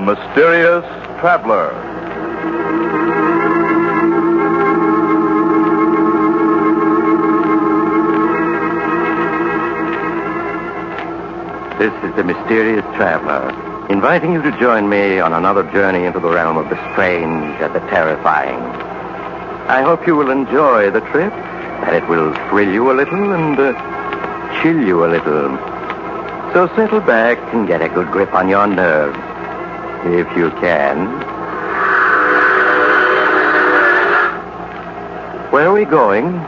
mysterious traveler. This is the mysterious traveler, inviting you to join me on another journey into the realm of the strange and the terrifying. I hope you will enjoy the trip, that it will thrill you a little and chill you a little. So settle back and get a good grip on your nerves, if you can. Where are we going?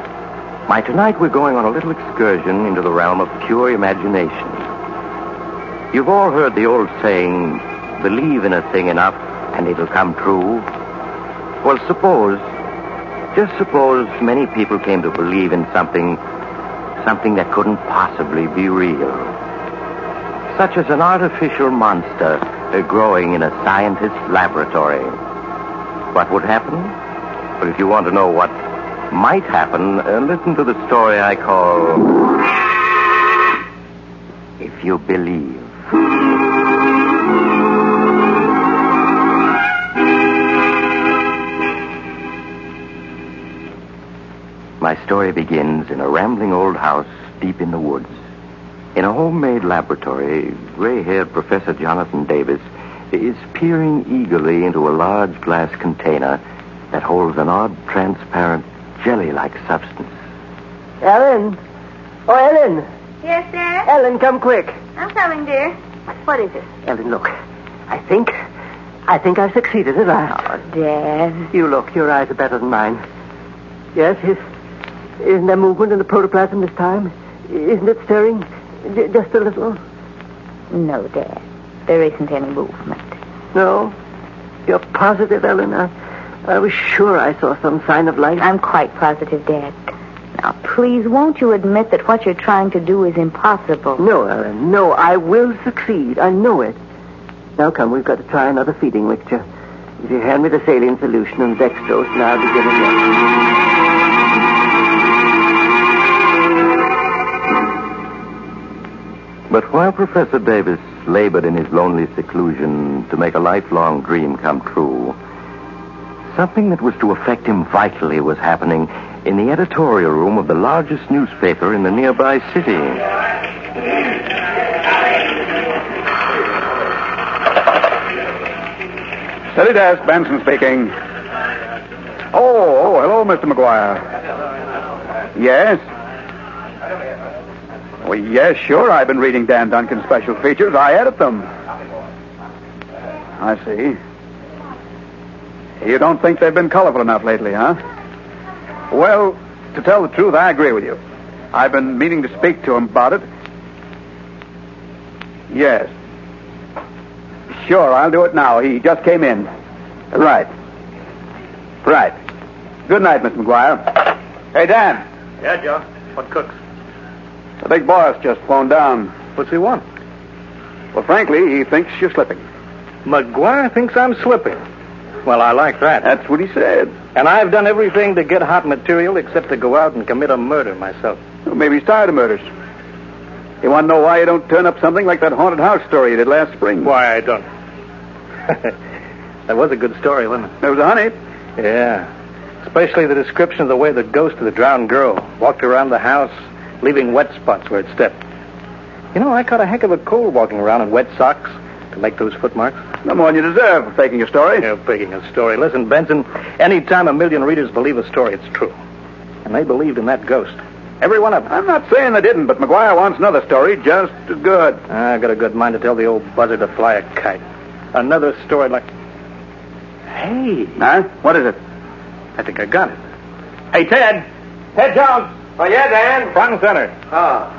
Why, tonight we're going on a little excursion into the realm of pure imagination. You've all heard the old saying, believe in a thing enough and it'll come true. Well, just suppose many people came to believe in something that couldn't possibly be real. Such as an artificial monster growing in a scientist's laboratory. What would happen? Well, if you want to know what might happen, listen to the story I call If You Believe. My story begins in a rambling old house deep in the woods. In a homemade laboratory, gray-haired Professor Jonathan Davis is peering eagerly into a large glass container that holds an odd, transparent, jelly-like substance. Ellen! Oh, Ellen! Yes, Dad? Ellen, come quick. I'm coming, dear. What is it? Ellen, look. I think I've succeeded at last. Oh, Dad. You look. Your eyes are better than mine. Yes, isn't there movement in the protoplasm this time? Isn't it stirring just a little? No, Dad. There isn't any movement. No? You're positive, Ellen? I was sure I saw some sign of life. I'm quite positive, Dad. Now, please, won't you admit that what you're trying to do is impossible? No, Ellen. No, I will succeed. I know it. Now, come, we've got to try another feeding mixture. If you hand me the saline solution and dextrose, and I'll begin again. But while Professor Davis labored in his lonely seclusion to make a lifelong dream come true, something that was to affect him vitally was happening in the editorial room of the largest newspaper in the nearby city. Steady desk, Benson speaking. Oh, hello, Mr. McGuire. Yes? Well, yes, sure. I've been reading Dan Duncan's special features. I edit them. I see. You don't think they've been colorful enough lately, huh? Well, to tell the truth, I agree with you. I've been meaning to speak to him about it. Yes. Sure, I'll do it now. He just came in. Right. Good night, Mr. McGuire. Hey, Dan. Yeah, Joe. What cooks? The big boss just phoned down. What's he want? Well, frankly, he thinks you're slipping. McGuire thinks I'm slipping. Well, I like that. That's what he said. And I've done everything to get hot material except to go out and commit a murder myself. Well, maybe he's tired of murders. You want to know why you don't turn up something like that haunted house story you did last spring? Why I don't. That was a good story, wasn't it? There was a honey. Yeah. Especially the description of the way the ghost of the drowned girl walked around the house, leaving wet spots where it stepped. You know, I caught a heck of a cold walking around in wet socks to make those footmarks. No more than you deserve for faking a story. Yeah, faking a story. Listen, Benson, any time a million readers believe a story, it's true. And they believed in that ghost. Every one of them. I'm not saying they didn't, but McGuire wants another story just as good. I got a good mind to tell the old buzzard to fly a kite. Another story like... Hey. Huh? What is it? I think I got it. Hey, Ted. Ted Jones. Oh, yeah, Dan? Front and center. Oh.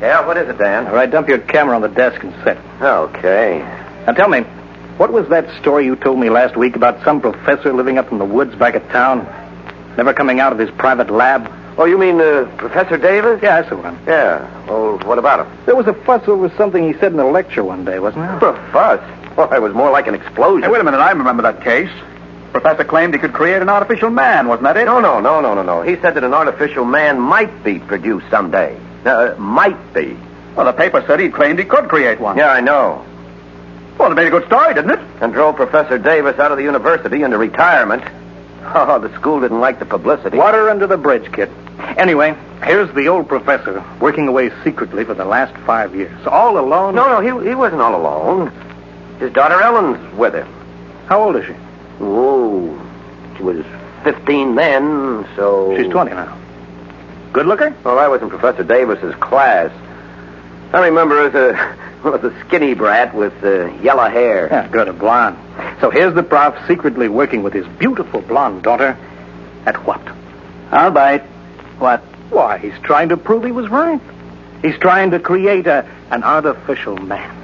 Yeah, what is it, Dan? All right, dump your camera on the desk and sit. Okay. Now, tell me, what was that story you told me last week about some professor living up in the woods back at town, never coming out of his private lab? Oh, you mean Professor Davis? Yeah, that's the one. Yeah. Well, what about him? There was a fuss over something he said in the lecture one day, wasn't there? A fuss? Well, it was more like an explosion. Hey, wait a minute. I remember that case. Professor claimed he could create an artificial man, wasn't that it? No. He said that an artificial man might be produced someday. Might be. Well, the paper said he claimed he could create one. Yeah, I know. Well, it made a good story, didn't it? And drove Professor Davis out of the university into retirement. Oh, the school didn't like the publicity. Water under the bridge, kid. Anyway, here's the old professor working away secretly for the last 5 years. All alone? No, he wasn't all alone. His daughter Ellen's with him. How old is she? Oh, she was 15 then, so... She's 20 now. Good looker? Well, I was in Professor Davis's class. I remember as a skinny brat with yellow hair. Yeah, good, a blonde. So here's the prof secretly working with his beautiful blonde daughter at what? I'll bite. What? Why, he's trying to prove he was right. He's trying to create an artificial man.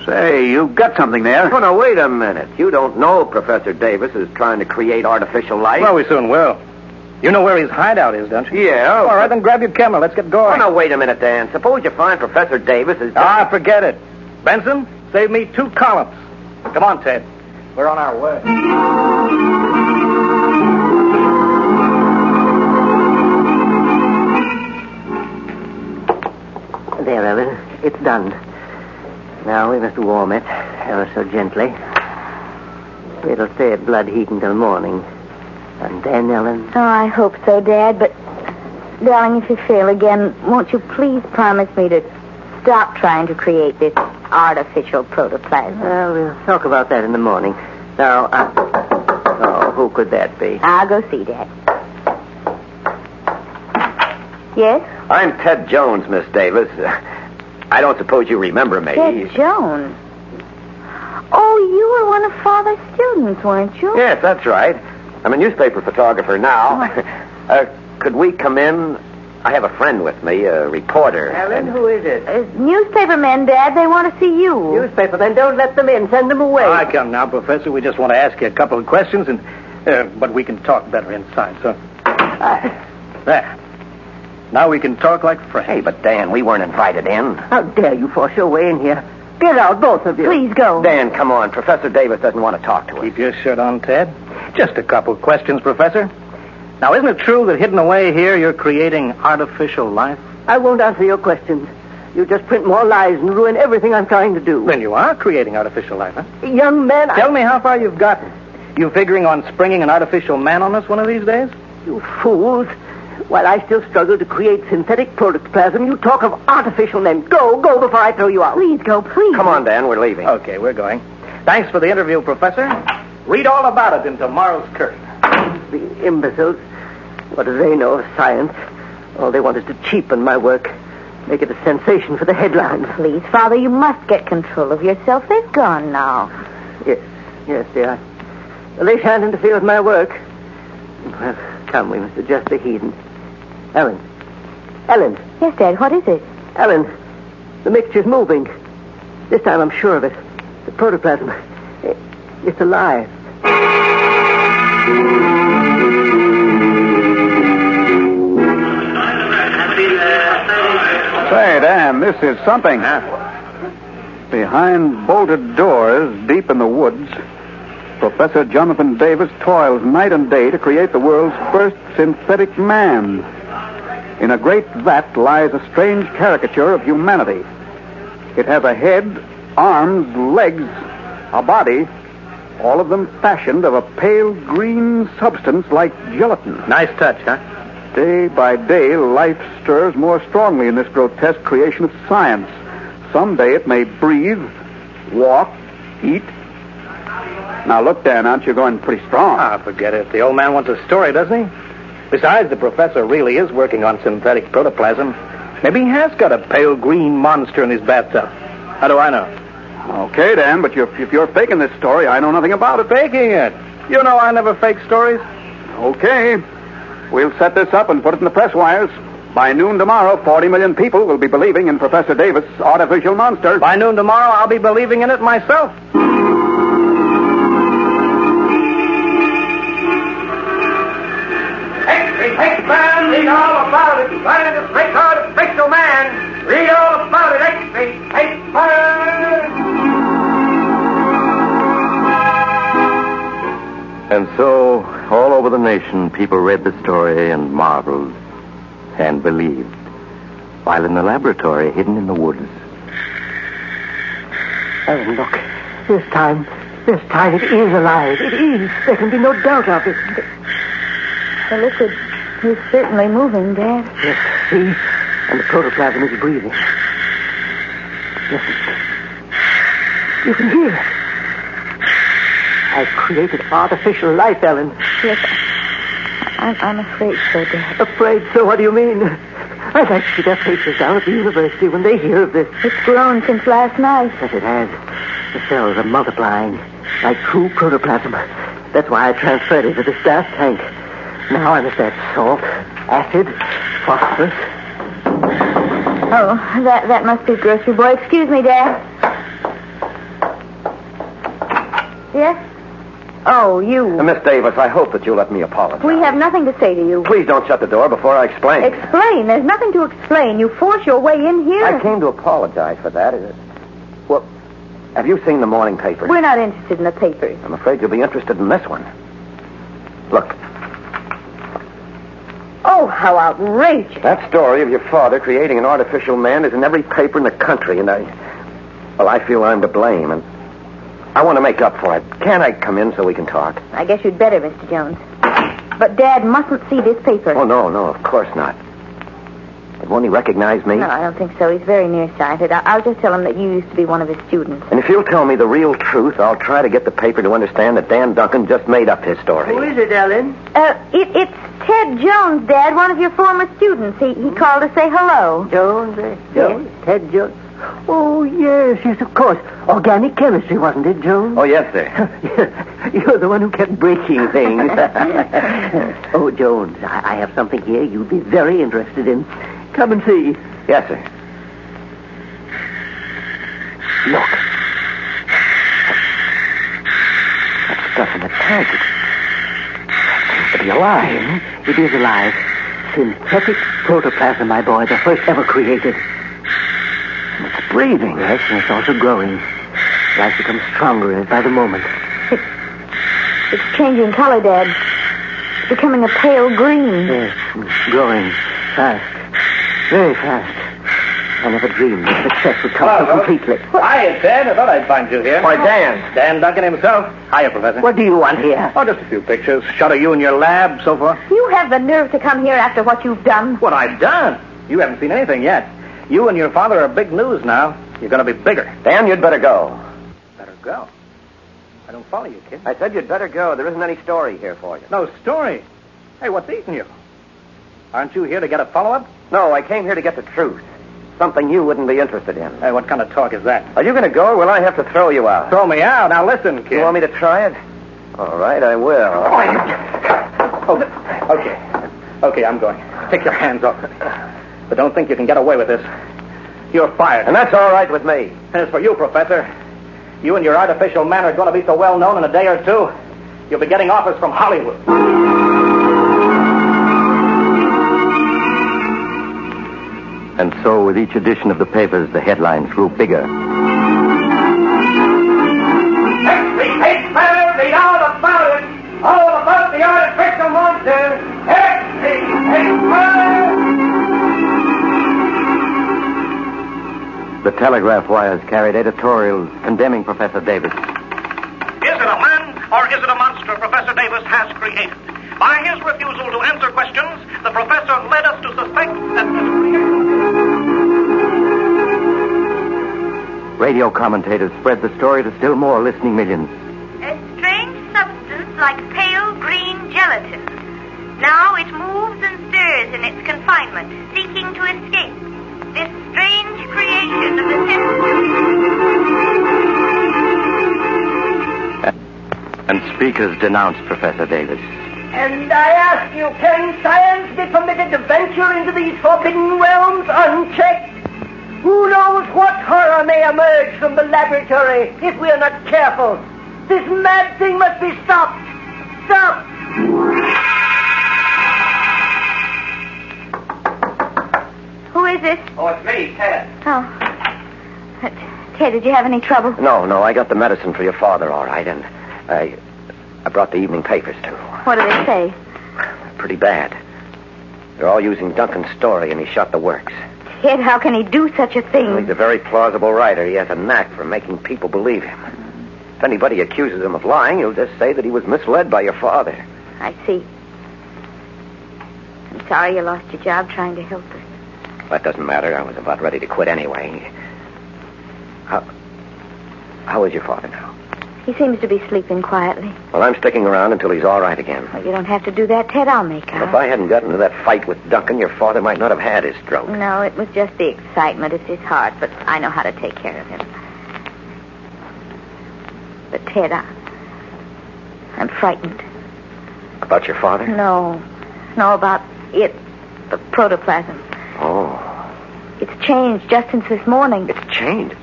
Say, you've got something there. Oh, no, wait a minute. You don't know Professor Davis is trying to create artificial life? Well, we soon will. You know where his hideout is, don't you? Yeah. All right, then grab your camera. Let's get Oh, going. no, wait a minute, Dan. Suppose you find Professor Davis is... Ah, forget it. Benson, save me 2 columns. Come on, Ted. We're on our way. There, Ellen. It's done. Now we must warm it ever so gently. It'll stay at blood heat until morning. And then, Ellen... Oh, I hope so, Dad, but... Darling, if you fail again, won't you please promise me to stop trying to create this artificial protoplasm? Well, we'll talk about that in the morning. Now, oh, who could that be? I'll go see, Dad. Yes? I'm Ted Jones, Miss Davis. I don't suppose you remember me. Ted Jones. Oh, you were one of Father's students, weren't you? Yes, that's right. I'm a newspaper photographer now. Could we come in? I have a friend with me, a reporter. Ellen, who is it? Newspaper men, Dad. They want to see you. Newspaper, then don't let them in. Send them away. All right, come now, Professor. We just want to ask you a couple of questions, but we can talk better inside, so... There. Now we can talk like friends. Hey, but Dan, we weren't invited in. How dare you force your way in here? Get out, both of you. Please go. Dan, come on. Professor Davis doesn't want to talk to us. Keep your shirt on, Ted. Just a couple of questions, Professor. Now, isn't it true that hidden away here you're creating artificial life? I won't answer your questions. You just print more lies and ruin everything I'm trying to do. Then you are creating artificial life, huh? Young man, Tell me how far you've gotten. You figuring on springing an artificial man on us one of these days? You fools. While I still struggle to create synthetic protoplasm, you talk of artificial men. Go before I throw you out. Please go, please. Come on, Dan, we're leaving. Okay, we're going. Thanks for the interview, Professor. Read all about it in tomorrow's Curtain. The imbeciles. What do they know of science? All they want is to cheapen my work. Make it a sensation for the headlines. Please, Father, you must get control of yourself. They've gone now. Yes, dear. Well, they shan't interfere with my work. Well, come, we must adjust the heat. Ellen. Yes, Dad, what is it? Ellen, the mixture's moving. This time I'm sure of it. The protoplasm, it's alive. Say, Dan, this is something. Behind bolted doors, deep in the woods, Professor Jonathan Davis toils night and day to create the world's first synthetic man. In a great vat lies a strange caricature of humanity. It has a head, arms, legs, a body, all of them fashioned of a pale green substance like gelatin. Nice touch, huh? Day by day, life stirs more strongly in this grotesque creation of science. Someday it may breathe, walk, eat. Now, look, Dan, aren't you going pretty strong? Ah, forget it. The old man wants a story, doesn't he? Besides, the professor really is working on synthetic protoplasm. Maybe he has got a pale green monster in his bathtub. How do I know? Okay, Dan, but if you're faking this story, I know nothing about it. Faking it? You know I never fake stories. Okay. We'll set this up and put it in the press wires. By noon tomorrow, 40 million people will be believing in Professor Davis' artificial monster. By noon tomorrow, I'll be believing in it myself. Hey, man, read all about it. Trying to make artificial man. Read all about it. Hey, And so, all over the nation, people read the story and marveled and believed. While in the laboratory, hidden in the woods, Ellen, look. This time it is alive. It is. There can be no doubt of it. The liquid is certainly moving, Dad. Yes, see? And the protoplasm is breathing. Listen. You can hear it. I've created artificial life, Ellen. Yes, I'm afraid so, Dad. Afraid? So what do you mean? I'd like to see their faces down at the university when they hear of this. It's grown since last night. Yes, it has. The cells are multiplying like true protoplasm. That's why I transferred it to the staff tank. Now I must add salt, acid, phosphorus. Oh, that must be grocery boy. Excuse me, Dad. Yes? Oh, you. Miss Davis, I hope that you'll let me apologize. We have nothing to say to you. Please don't shut the door before I explain. Explain? There's nothing to explain. You force your way in here. I came to apologize for that. Well, have you seen the morning papers? We're not interested in the papers. I'm afraid you'll be interested in this one. Look. Oh, how outrageous. That story of your father creating an artificial man is in every paper in the country, and I feel I'm to blame, and I want to make up for it. Can't I come in so we can talk? I guess you'd better, Mr. Jones. But Dad mustn't see this paper. Oh, no, of course not. But won't he recognize me? No, I don't think so. He's very nearsighted. I'll just tell him that you used to be one of his students. And if you'll tell me the real truth, I'll try to get the paper to understand that Dan Duncan just made up his story. Who is it, Ellen? It's Ted Jones, Dad, one of your former students. He called to say hello. Jones? Jones? Yes. Ted Jones? Oh, yes, of course. Organic chemistry, wasn't it, Jones? Oh, yes, sir. You're the one who kept breaking things. Oh, Jones, I have something here you'd be very interested in. Come and see. Yes, sir. Look. That stuff in the tank. It seems to be alive. It is alive. Synthetic protoplasm, my boy, the first ever created. And it's breathing. Yes, and it's also growing. Life becomes stronger by the moment. It's changing color, Dad. It's becoming a pale green. Yes, growing fast. Very fast. I never dreamed that success would come so completely. Hiya, Ted. I thought I'd find you here. Why, Dan. Dan Duncan himself. Hiya, Professor. What do you want here? Oh, just a few pictures. Shot of you in your lab, so forth. You have the nerve to come here after what you've done. What I've done? You haven't seen anything yet. You and your father are big news now. You're going to be bigger. Dan, you'd better go. Better go. I don't follow you, kid. I said you'd better go. There isn't any story here for you. No story? Hey, what's eating you? Aren't you here to get a follow-up? No, I came here to get the truth. Something you wouldn't be interested in. Hey, what kind of talk is that? Are you going to go, or will I have to throw you out? Throw me out? Now listen, kid. You want me to try it? All right, I will. Okay, I'm going. Take your hands off me. But don't think you can get away with this. You're fired. And that's all right with me. As for you, Professor, you and your artificial man are going to be so well known in a day or two, you'll be getting offers from Hollywood. And so, with each edition of the papers, the headlines grew bigger. Every paper, read all about it. All about the artificial monster. Every paper. The telegraph wires carried editorials condemning Professor Davis. Is it a man or is it a monster Professor Davis has created? By his refusal to answer questions, the professor led us to suspect that this Radio commentators spread the story to still more listening millions. A strange substance like pale green gelatin. Now it moves and stirs in its confinement, seeking to escape. This strange creation of the And speakers denounced Professor Davis. And I ask you, can science be permitted to venture into these forbidden realms unchecked? Who knows what horror may emerge from the laboratory if we are not careful? This mad thing must be stopped. Stopped! Who is it? Oh, it's me, Ted. Oh. Ted, did you have any trouble? No, I got the medicine for your father, all right, and I brought the evening papers, too. What do they say? Pretty bad. They're all using Duncan's story, and he shot the works. Ted, how can he do such a thing? He's a very plausible writer. He has a knack for making people believe him. If anybody accuses him of lying, he'll just say that he was misled by your father. I see. I'm sorry you lost your job trying to help us. That doesn't matter. I was about ready to quit anyway. How is your father now? He seems to be sleeping quietly. Well, I'm sticking around until he's all right again. Well, you don't have to do that, Ted. I'll make out. If I hadn't gotten into that fight with Duncan, your father might not have had his stroke. No, it was just the excitement. It's his heart, but I know how to take care of him. But, Ted, I'm frightened. About your father? No, about it, the protoplasm. Oh. It's changed just since this morning. It's changed?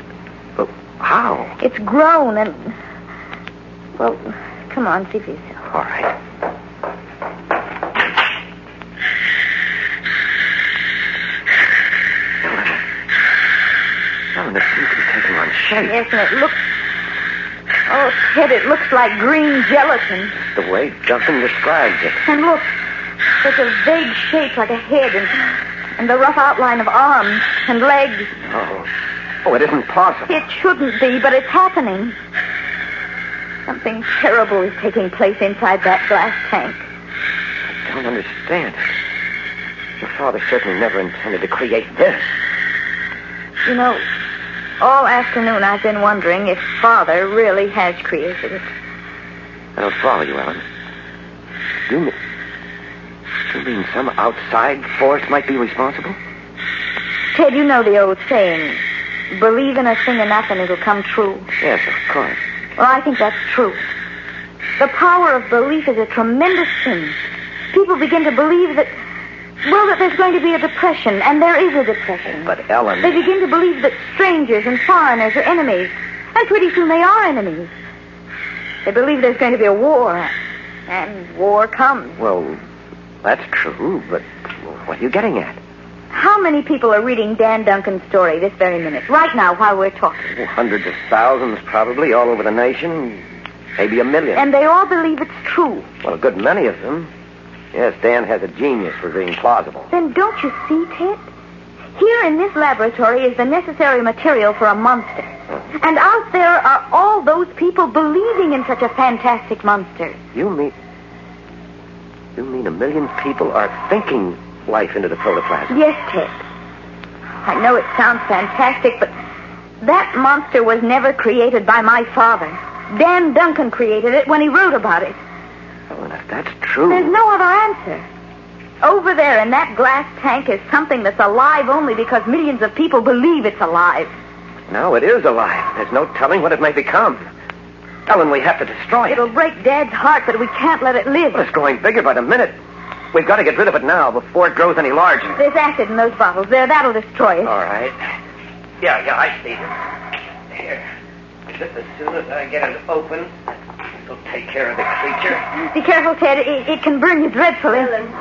But how? It's grown and... Well, come on, see for yourself. All right. Ellen, it seems to be taking on shape. Yes, and it looks... Oh, Ted, it looks like green gelatin. The way Duncan describes it. And look, there's a vague shape like a head and the rough outline of arms and legs. Oh, it isn't possible. It shouldn't be, but it's happening. Something terrible is taking place inside that glass tank. I don't understand it. Your father certainly never intended to create this. You know, all afternoon I've been wondering if Father really has created it. I don't follow you, Ellen. You mean some outside force might be responsible? Ted, you know the old saying, believe in a thing enough and it'll come true. Yes, of course. Well, I think that's true. The power of belief is a tremendous thing. People begin to believe that there's going to be a depression, and there is a depression. But, Ellen... They begin to believe that strangers and foreigners are enemies, and pretty soon they are enemies. They believe there's going to be a war, and war comes. Well, that's true, but what are you getting at? How many people are reading Dan Duncan's story this very minute, right now, while we're talking? Well, hundreds of thousands, probably, all over the nation. Maybe 1 million. And they all believe it's true. Well, a good many of them. Yes, Dan has a genius for being plausible. Then don't you see, Ted? Here in this laboratory is the necessary material for a monster. And out there are all those people believing in such a fantastic monster. You mean 1 million people are thinking life into the protoplasm? Yes, Ted. I know it sounds fantastic, but that monster was never created by my father. Dan Duncan created it when he wrote about it. Oh, and if that's true... There's no other answer. Over there in that glass tank is something that's alive only because millions of people believe it's alive. No, it is alive. There's no telling what it may become. Ellen, we have to destroy it. It'll break Dad's heart, but we can't let it live. Well, it's growing bigger by the minute. We've got to get rid of it now before it grows any larger. There's acid in those bottles there. That'll destroy it. All right. Yeah, I see them. Here. Just as soon as I get it open, it'll take care of the creature. Be careful, Ted. It can burn you dreadfully. Ellen,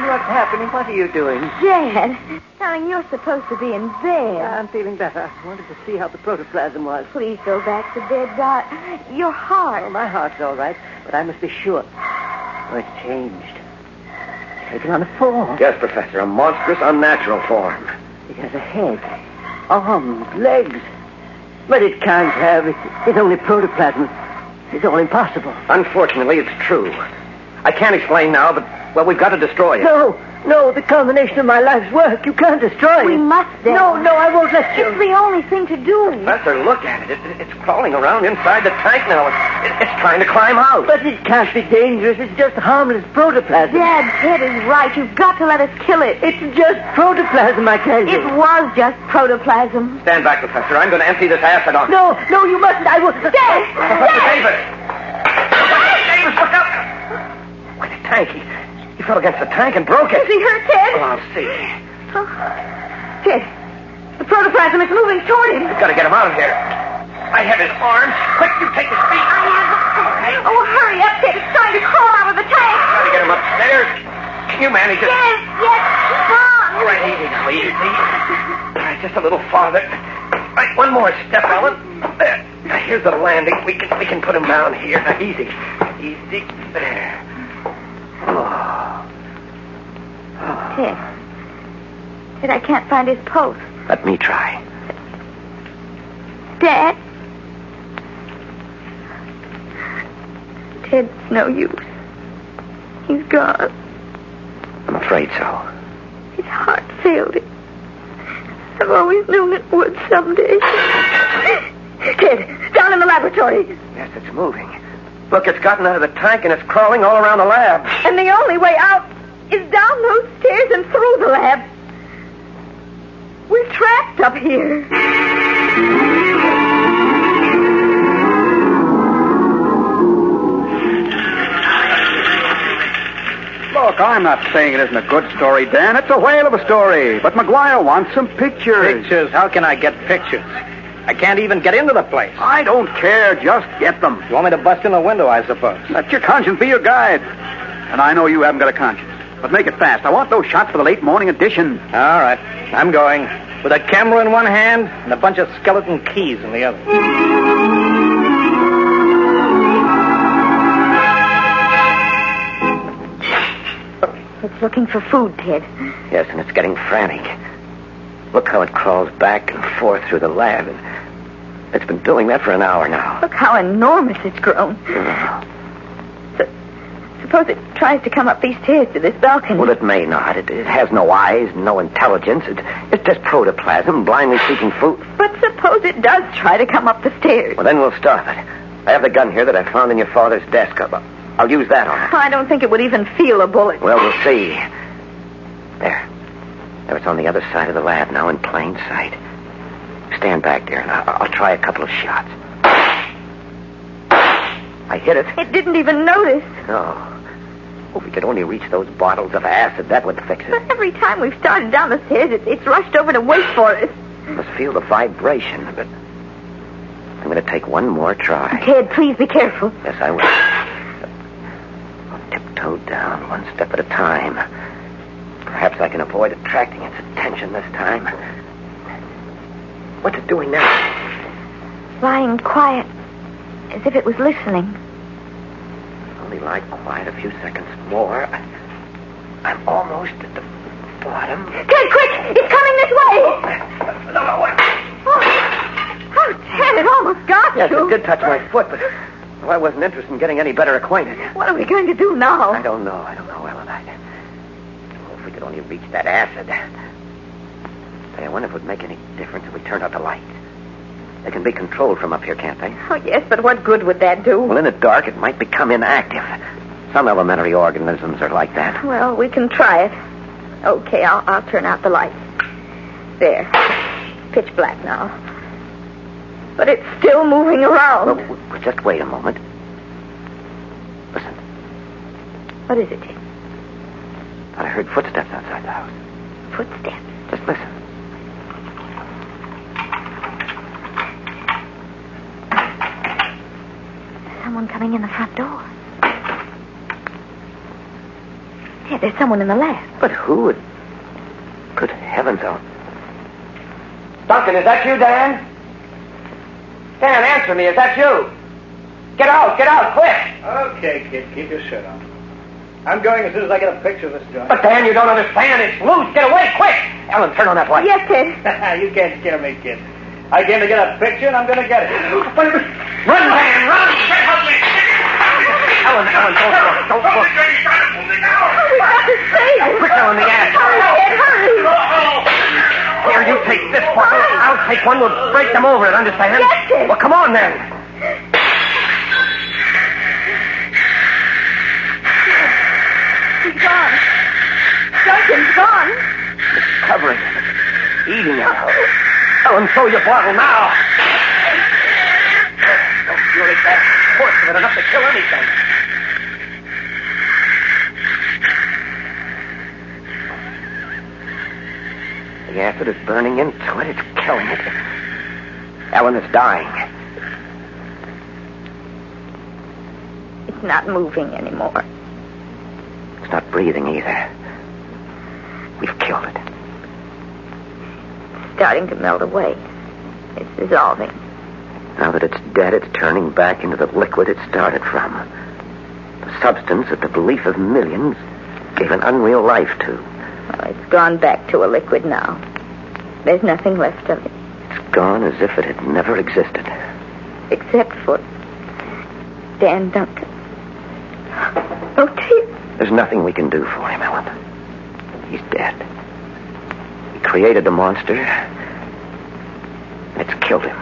what's happening? What are you doing? Dad, darling, you're supposed to be in bed. I'm feeling better. I wanted to see how the protoplasm was. Please go back to bed, Dot. Your heart. Oh, my heart's all right, but I must be sure. Oh, it's changed. It's taken on a form. Yes, Professor, a monstrous, unnatural form. It has a head, arms, legs. But it can't have. It's only protoplasm. It's all impossible. Unfortunately, it's true. I can't explain now, but, we've got to destroy it. No, the culmination of my life's work. You can't destroy it. We must, Dad. No, I won't let you. It's the only thing to do. Professor, look at it. It's crawling around inside the tank now. It's trying to climb out. But it can't be dangerous. It's just harmless protoplasm. Dad, Ted is right. You've got to let us kill it. It's just protoplasm, I tell you. It was just protoplasm. Stand back, Professor. I'm going to empty this acid on. No, you mustn't. I will. Dad! Professor Davis! Professor Davis, look out! Why, the tank. He fell against the tank and broke it. Is he hurt, Ted? Oh, I'll see. Oh. Ted, the protoplasm is moving toward him. We've got to get him out of here. I have his arms. Quick, you take his feet. I have. Oh, hurry up, Ted. It's trying to crawl out of the tank. Got to get him upstairs. Can you manage it? Yes. Keep on. All right, easy now, easy. All right, just a little farther. All right, one more step, Ellen. There. Now, here's the landing. We can put him down here. Now, easy. There. Ted, I can't find his pulse. Let me try. Dad? Ted's no use. He's gone. I'm afraid so. His heart failed him. I've always known it would someday. Ted, down in the laboratory. Yes, it's moving. Look, it's gotten out of the tank and it's crawling all around the lab. And the only way out is down those stairs and through the lab. We're trapped up here. Look, I'm not saying it isn't a good story, Dan. It's a whale of a story. But McGuire wants some pictures. Pictures? How can I get pictures? I can't even get into the place. I don't care. Just get them. You want me to bust in the window, I suppose? Let your conscience be your guide. And I know you haven't got a conscience. But make it fast. I want those shots for the late morning edition. All right. I'm going. With a camera in one hand and a bunch of skeleton keys in the other. It's looking for food, Ted. Yes, and it's getting frantic. Look how it crawls back and forth through the lab. It's been doing that for an hour now. Look how enormous it's grown. Suppose it tries to come up these stairs to this balcony. Well, it may not. It has no eyes, no intelligence. It's just protoplasm, blindly seeking food. But suppose it does try to come up the stairs. Well, then we'll stop it. I have the gun here that I found in your father's desk. I'll use that on it. I don't think it would even feel a bullet. Well, we'll see. There, it's on the other side of the lab now in plain sight. Stand back there, and I'll try a couple of shots. I hit it. It didn't even notice. No. If we could only reach those bottles of acid, that would fix it. But every time we've started down the stairs, it's rushed over to wait for us. Must feel the vibration, but I'm going to take one more try. Ted, please be careful. Yes, I will. I'll tiptoe down one step at a time. Perhaps I can avoid attracting its attention this time. What's it doing now? Lying quiet, as if it was listening. Only lie quiet a few seconds more. I'm almost at the bottom. Ted, quick! It's coming this way! Oh, Ted, it almost got Yes, you. it did touch my foot, but I wasn't interested in getting any better acquainted. What are we going to do now? I don't know, Ellen. If we could only reach that acid. Say, I wonder if it would make any difference if we turned out the lights. They can be controlled from up here, can't they? Oh, yes, but what good would that do? Well, in the dark, it might become inactive. Some elementary organisms are like that. Well, we can try it. Okay, I'll turn out the lights. There. Pitch black now. But it's still moving around. Well, just wait a moment. Listen. What is it, Ted? I heard footsteps outside the house. Footsteps? Just listen. Someone coming in the front door. Ted, there's someone in the lab. But who? Good heavens, Ellen. Duncan, is that you, Dan? Dan, answer me. Is that you? Get out, quick! Okay, kid, keep your shirt on. I'm going as soon as I get a picture of this joint. But, Dan, you don't understand. It's loose. Get away, quick! Ellen, turn on that light. Yes, Ted. You can't scare me, kid. I came to get a picture, and I'm going to get it. Run, Dan, run! Ellen, don't look. We got to save him. Quick, Ellen, the ass. Ted, hurry. Here, you take this bottle. I'll take one. We'll break them over it, understand? Yes, Ted. Well, come on, then. He's gone. Duncan's gone. It's covering him. It's eating him. Ellen, throw your bottle now. Don't fury that horse of it enough to kill anything. The acid is burning into it. It's killing it. Ellen is dying. It's not moving anymore. It's not breathing either. We've killed it. It's starting to melt away. It's dissolving. Now that it's dead, it's turning back into the liquid it started from. The substance that the belief of millions gave an unreal life to. Well, it's gone back to a liquid now. There's nothing left of it. It's gone as if it had never existed. Except for Dan Duncan. Oh, dear. There's nothing we can do for him, Ellen. He's dead. We created the monster. It's killed him.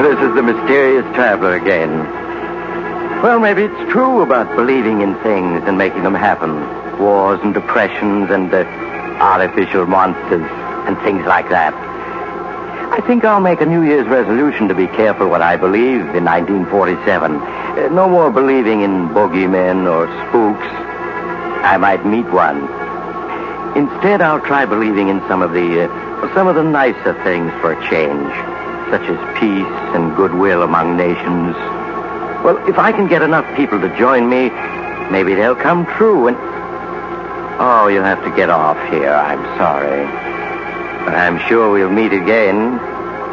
This is the mysterious traveler again. Well, maybe it's true about believing in things and making them happen. Wars and depressions and artificial monsters and things like that. I think I'll make a New Year's resolution to be careful what I believe in 1947. No more believing in boogeymen or spooks. I might meet one. Instead, I'll try believing in some of the nicer things for a change, such as peace and goodwill among nations. Well, if I can get enough people to join me, maybe they'll come true and... Oh, you'll have to get off here. I'm sorry. But I'm sure we'll meet again.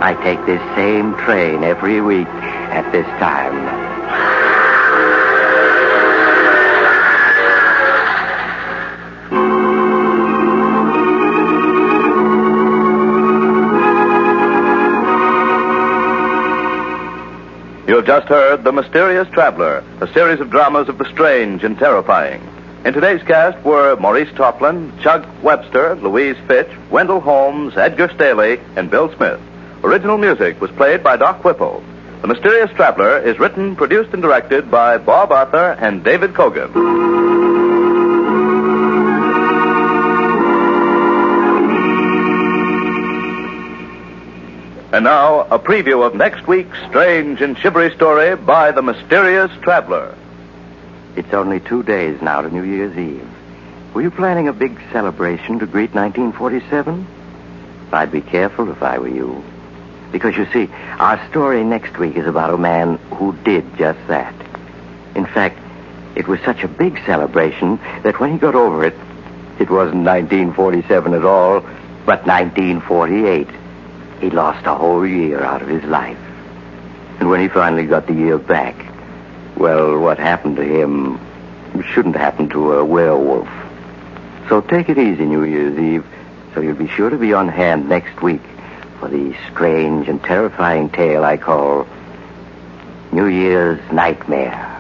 I take this same train every week at this time. You have just heard The Mysterious Traveler, a series of dramas of the strange and terrifying. In today's cast were Maurice Toplin, Chuck Webster, Louise Fitch, Wendell Holmes, Edgar Staley, and Bill Smith. Original music was played by Doc Whipple. The Mysterious Traveler is written, produced, and directed by Bob Arthur and David Kogan. And now, a preview of next week's strange and shivery story by The Mysterious Traveler. It's only 2 days now to New Year's Eve. Were you planning a big celebration to greet 1947? I'd be careful if I were you. Because, you see, our story next week is about a man who did just that. In fact, it was such a big celebration that when he got over it, it wasn't 1947 at all, but 1948. He lost a whole year out of his life. And when he finally got the year back, well, what happened to him shouldn't happen to a werewolf. So take it easy New Year's Eve, so you'll be sure to be on hand next week for the strange and terrifying tale I call New Year's Nightmare.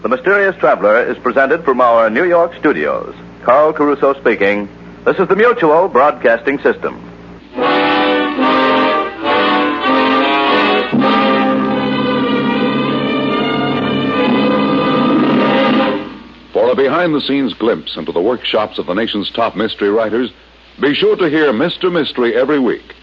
The Mysterious Traveler is presented from our New York studios. Carl Caruso speaking. This is the Mutual Broadcasting System. For a behind-the-scenes glimpse into the workshops of the nation's top mystery writers, be sure to hear Mr. Mystery every week.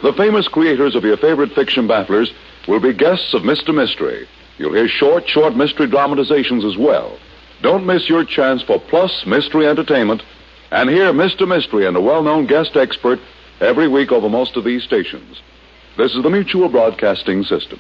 The famous creators of your favorite fiction bafflers will be guests of Mr. Mystery. You'll hear short mystery dramatizations as well. Don't miss your chance for plus mystery entertainment and hear Mr. Mystery and a well-known guest expert every week over most of these stations. This is the Mutual Broadcasting System.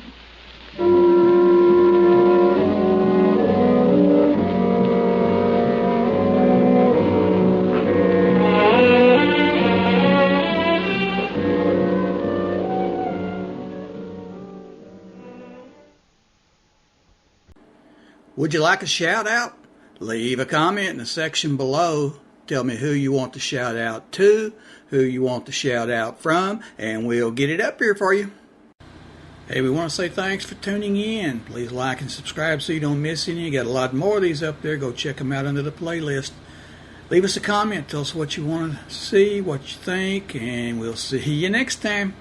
Would you like a shout out? Leave a comment in the section below. Tell me who you want to shout out to, who you want to shout out from, and we'll get it up here for you. Hey, we want to say thanks for tuning in. Please like and subscribe so you don't miss any. You got a lot more of these up there. Go check them out under the playlist. Leave us a comment. Tell us what you want to see, what you think, and we'll see you next time.